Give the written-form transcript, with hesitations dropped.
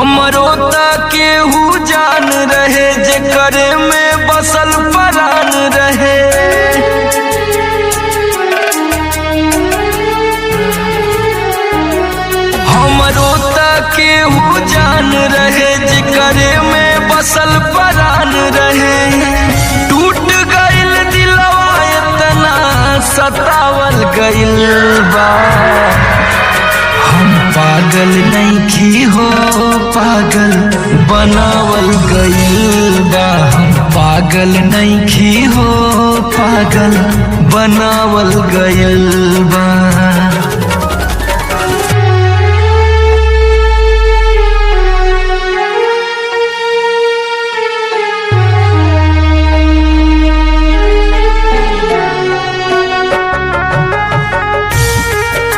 हमरो त केहू जान रहे जेकरे में बसल परान रहे। हमरो त केहू जान रहे जेकरे में बसल परान रहे। टूट गइल दिलवा इतना सतावल गइल बा। हम पागल नइखी हो पागल बनावल गइल बा। हम पागल नइखी हो पागल बनावल गइल बा।